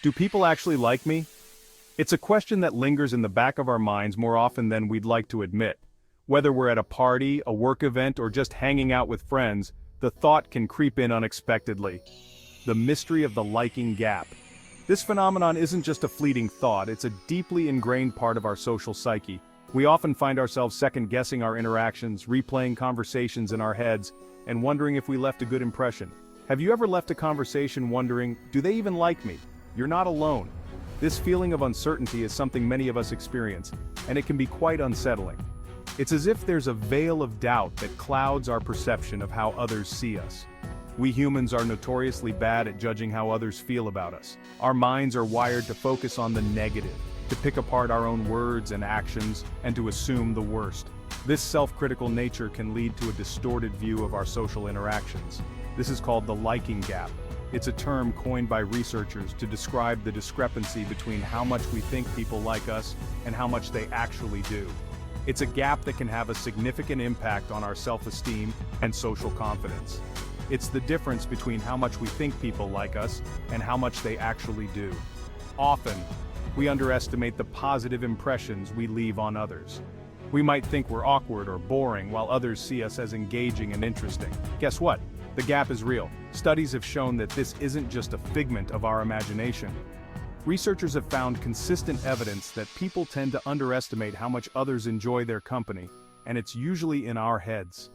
Do people actually like me? It's a question that lingers in the back of our minds more often than we'd like to admit. Whether we're at a party, a work event, or just hanging out with friends, the thought can creep in unexpectedly. The mystery of the liking gap. This phenomenon isn't just a fleeting thought, it's a deeply ingrained part of our social psyche. We often find ourselves second-guessing our interactions, replaying conversations in our heads, and wondering if we left a good impression. Have you ever left a conversation wondering, do they even like me? You're not alone. This feeling of uncertainty is something many of us experience, and it can be quite unsettling. It's as if there's a veil of doubt that clouds our perception of how others see us. We humans are notoriously bad at judging how others feel about us. Our minds are wired to focus on the negative, to pick apart our own words and actions, and to assume the worst. This self-critical nature can lead to a distorted view of our social interactions. This is called the liking gap. It's a term coined by researchers to describe the discrepancy between how much we think people like us and how much they actually do. It's a gap that can have a significant impact on our self-esteem and social confidence. It's the difference between how much we think people like us and how much they actually do. Often, we underestimate the positive impressions we leave on others. We might think we're awkward or boring while others see us as engaging and interesting. Guess what? The gap is real. Studies have shown that this isn't just a figment of our imagination. Researchers have found consistent evidence that people tend to underestimate how much others enjoy their company, and it's usually in our heads.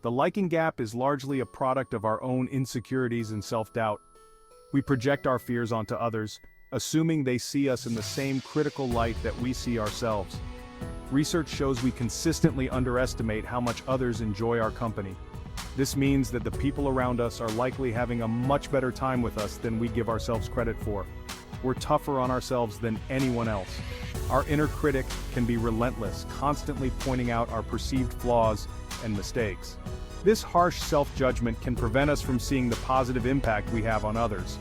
The liking gap is largely a product of our own insecurities and self-doubt. We project our fears onto others, assuming they see us in the same critical light that we see ourselves. Research shows we consistently underestimate how much others enjoy our company. This means that the people around us are likely having a much better time with us than we give ourselves credit for. We're tougher on ourselves than anyone else. Our inner critic can be relentless, constantly pointing out our perceived flaws and mistakes. This harsh self-judgment can prevent us from seeing the positive impact we have on others.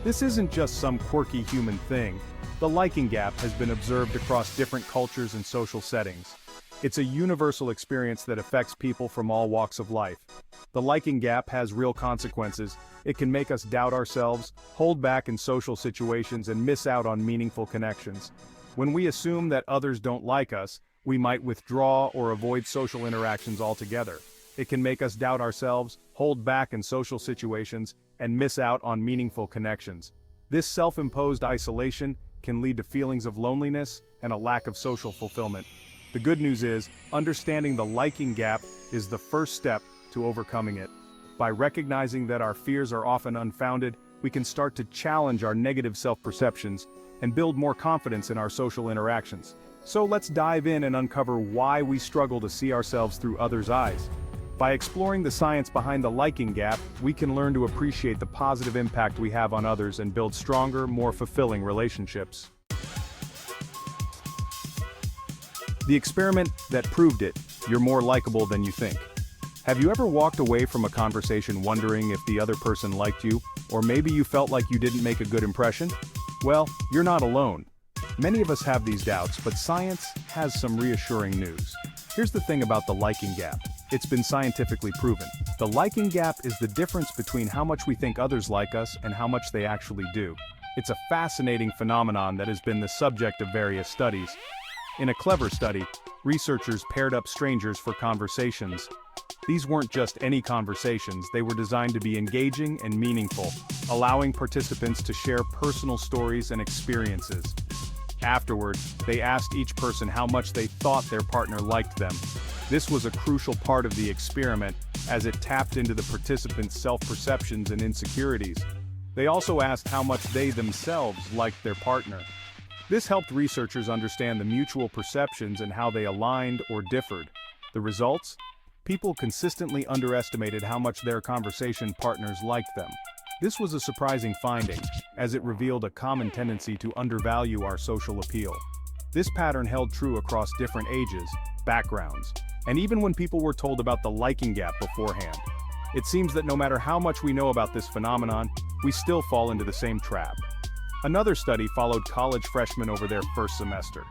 This isn't just some quirky human thing. The liking gap has been observed across different cultures and social settings. It's a universal experience that affects people from all walks of life. The liking gap has real consequences. It can make us doubt ourselves, hold back in social situations, and miss out on meaningful connections. When we assume that others don't like us, we might withdraw or avoid social interactions altogether. It can make us doubt ourselves, hold back in social situations, and miss out on meaningful connections. This self-imposed isolation can lead to feelings of loneliness and a lack of social fulfillment. The good news is, understanding the liking gap is the first step to overcoming it. By recognizing that our fears are often unfounded, we can start to challenge our negative self-perceptions and build more confidence in our social interactions. So let's dive in and uncover why we struggle to see ourselves through others' eyes. By exploring the science behind the liking gap, we can learn to appreciate the positive impact we have on others and build stronger, more fulfilling relationships. The experiment that proved it: you're more likable than you think. Have you ever walked away from a conversation wondering if the other person liked you, or maybe you felt like you didn't make a good impression? Well, you're not alone. Many of us have these doubts, but science has some reassuring news. Here's the thing about the liking gap. It's been scientifically proven. The liking gap is the difference between how much we think others like us and how much they actually do. It's a fascinating phenomenon that has been the subject of various studies. In a clever study, researchers paired up strangers for conversations. These weren't just any conversations, they were designed to be engaging and meaningful, allowing participants to share personal stories and experiences. Afterward, they asked each person how much they thought their partner liked them. This was a crucial part of the experiment, as it tapped into the participants' self-perceptions and insecurities. They also asked how much they themselves liked their partner. This helped researchers understand the mutual perceptions and how they aligned or differed. The results? People consistently underestimated how much their conversation partners liked them. This was a surprising finding, as it revealed a common tendency to undervalue our social appeal. This pattern held true across different ages, backgrounds, and even when people were told about the liking gap beforehand. It seems that no matter how much we know about this phenomenon, we still fall into the same trap. Another study followed college freshmen over their first semester.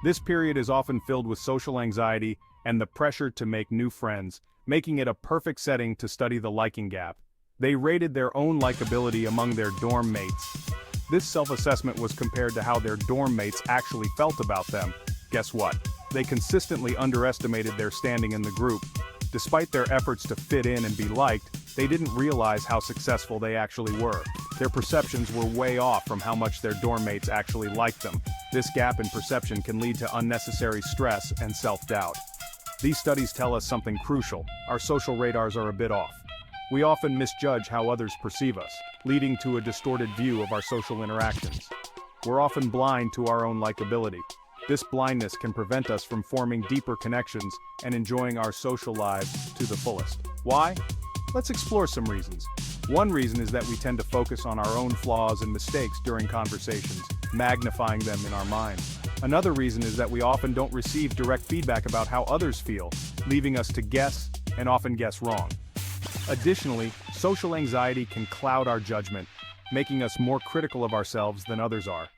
This period is often filled with social anxiety and the pressure to make new friends, making it a perfect setting to study the liking gap. They rated their own likability among their dorm mates. This self-assessment was compared to how their dorm mates actually felt about them. Guess what? They consistently underestimated their standing in the group. Despite their efforts to fit in and be liked, they didn't realize how successful they actually were. Their perceptions were way off from how much their dorm mates actually liked them. This gap in perception can lead to unnecessary stress and self-doubt. These studies tell us something crucial: our social radars are a bit off. We often misjudge how others perceive us, leading to a distorted view of our social interactions. We're often blind to our own likability. This blindness can prevent us from forming deeper connections and enjoying our social lives to the fullest. Why? Let's explore some reasons. One reason is that we tend to focus on our own flaws and mistakes during conversations, magnifying them in our minds. Another reason is that we often don't receive direct feedback about how others feel, leaving us to guess, and often guess wrong. Additionally, social anxiety can cloud our judgment, making us more critical of ourselves than others are.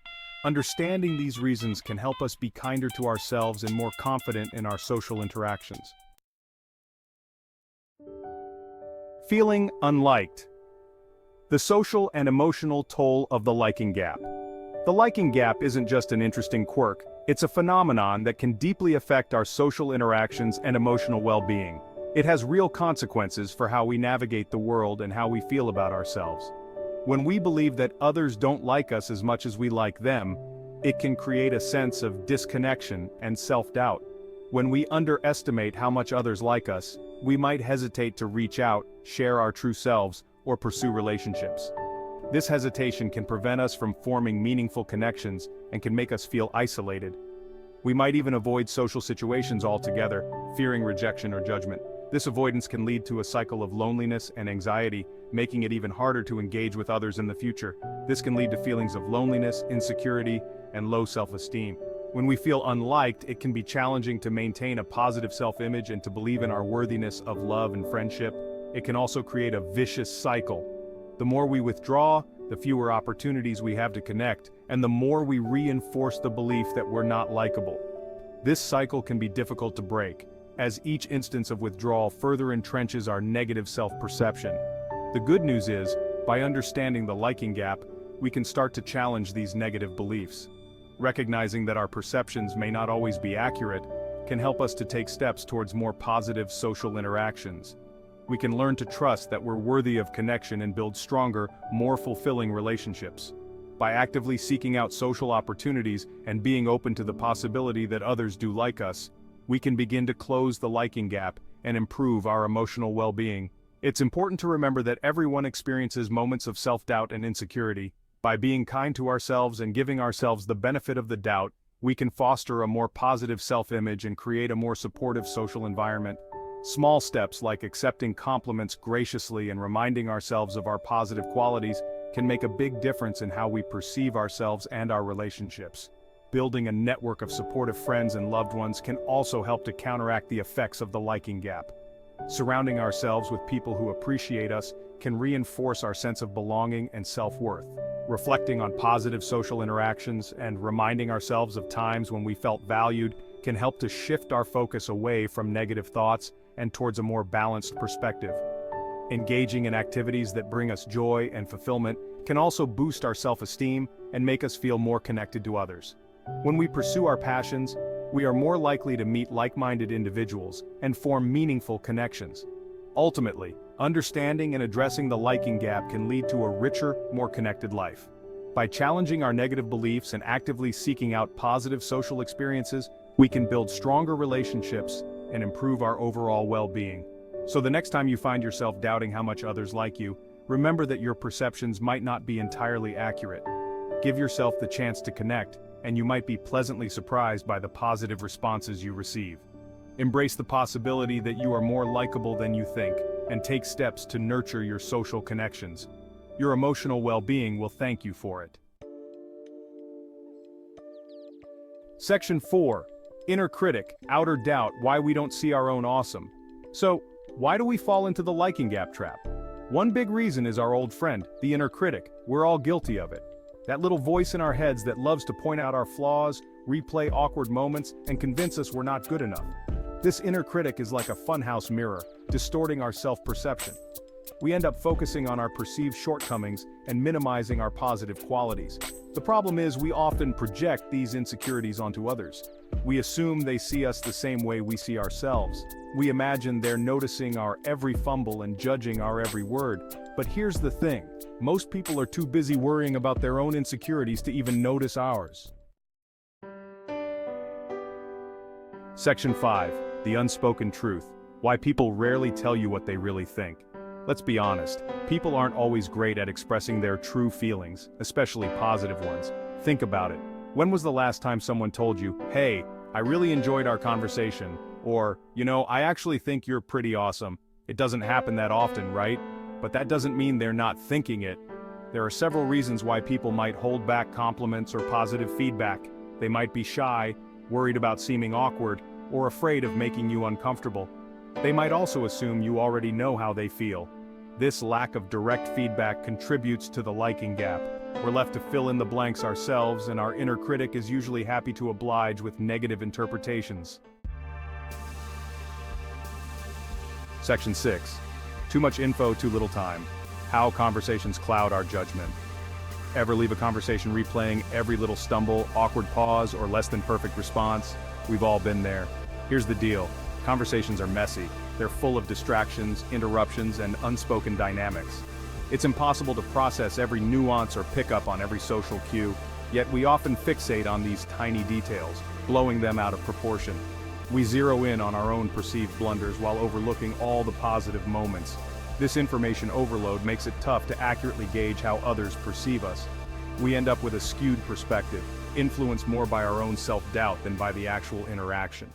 Understanding these reasons can help us be kinder to ourselves and more confident in our social interactions. Feeling unliked. The social and emotional toll of the liking gap. The liking gap isn't just an interesting quirk, it's a phenomenon that can deeply affect our social interactions and emotional well-being. It has real consequences for how we navigate the world and how we feel about ourselves. When we believe that others don't like us as much as we like them, it can create a sense of disconnection and self-doubt. When we underestimate how much others like us, we might hesitate to reach out, share our true selves, or pursue relationships. This hesitation can prevent us from forming meaningful connections and can make us feel isolated. We might even avoid social situations altogether, fearing rejection or judgment. This avoidance can lead to a cycle of loneliness and anxiety, making it even harder to engage with others in the future. This can lead to feelings of loneliness, insecurity, and low self-esteem. When we feel unliked, it can be challenging to maintain a positive self-image and to believe in our worthiness of love and friendship. It can also create a vicious cycle. The more we withdraw, the fewer opportunities we have to connect, and the more we reinforce the belief that we're not likable. This cycle can be difficult to break, as each instance of withdrawal further entrenches our negative self-perception. The good news is, by understanding the liking gap, we can start to challenge these negative beliefs. Recognizing that our perceptions may not always be accurate can help us to take steps towards more positive social interactions. We can learn to trust that we're worthy of connection and build stronger, more fulfilling relationships. By actively seeking out social opportunities and being open to the possibility that others do like us, we can begin to close the liking gap and improve our emotional well-being. It's important to remember that everyone experiences moments of self-doubt and insecurity. By being kind to ourselves and giving ourselves the benefit of the doubt, we can foster a more positive self-image and create a more supportive social environment. Small steps like accepting compliments graciously and reminding ourselves of our positive qualities can make a big difference in how we perceive ourselves and our relationships. Building a network of supportive friends and loved ones can also help to counteract the effects of the liking gap. Surrounding ourselves with people who appreciate us can reinforce our sense of belonging and self-worth. Reflecting on positive social interactions and reminding ourselves of times when we felt valued can help to shift our focus away from negative thoughts and towards a more balanced perspective. Engaging in activities that bring us joy and fulfillment can also boost our self-esteem and make us feel more connected to others. When we pursue our passions, we are more likely to meet like-minded individuals and form meaningful connections. Ultimately, understanding and addressing the liking gap can lead to a richer, more connected life. By challenging our negative beliefs and actively seeking out positive social experiences, we can build stronger relationships and improve our overall well-being. So the next time you find yourself doubting how much others like you, remember that your perceptions might not be entirely accurate. Give yourself the chance to connect, and you might be pleasantly surprised by the positive responses you receive. Embrace the possibility that you are more likable than you think, and take steps to nurture your social connections. Your emotional well-being will thank you for it. Section 4. Inner critic, outer doubt, why we don't see our own awesome. So, why do we fall into the liking gap trap? One big reason is our old friend, the inner critic. We're all guilty of it. That little voice in our heads that loves to point out our flaws, replay awkward moments, and convince us we're not good enough. This inner critic is like a funhouse mirror, distorting our self-perception. We end up focusing on our perceived shortcomings and minimizing our positive qualities. The problem is we often project these insecurities onto others. We assume they see us the same way we see ourselves. We imagine they're noticing our every fumble and judging our every word. But here's the thing, most people are too busy worrying about their own insecurities to even notice ours. Section 5. The unspoken truth. Why people rarely tell you what they really think. Let's be honest, people aren't always great at expressing their true feelings, especially positive ones. Think about it. When was the last time someone told you, "Hey, I really enjoyed our conversation," or, "I actually think you're pretty awesome"? It doesn't happen that often, right? But that doesn't mean they're not thinking it. There are several reasons why people might hold back compliments or positive feedback. They might be shy, worried about seeming awkward, or afraid of making you uncomfortable. They might also assume you already know how they feel. This lack of direct feedback contributes to the liking gap. We're left to fill in the blanks ourselves, and our inner critic is usually happy to oblige with negative interpretations. Section 6. Too much info, too little time. How conversations cloud our judgment. Ever leave a conversation replaying every little stumble, awkward pause, or less than perfect response? We've all been there. Here's the deal. Conversations are messy. They're full of distractions, interruptions, and unspoken dynamics. It's impossible to process every nuance or pick up on every social cue, yet we often fixate on these tiny details, blowing them out of proportion. We zero in on our own perceived blunders while overlooking all the positive moments. This information overload makes it tough to accurately gauge how others perceive us. We end up with a skewed perspective, influenced more by our own self-doubt than by the actual interaction.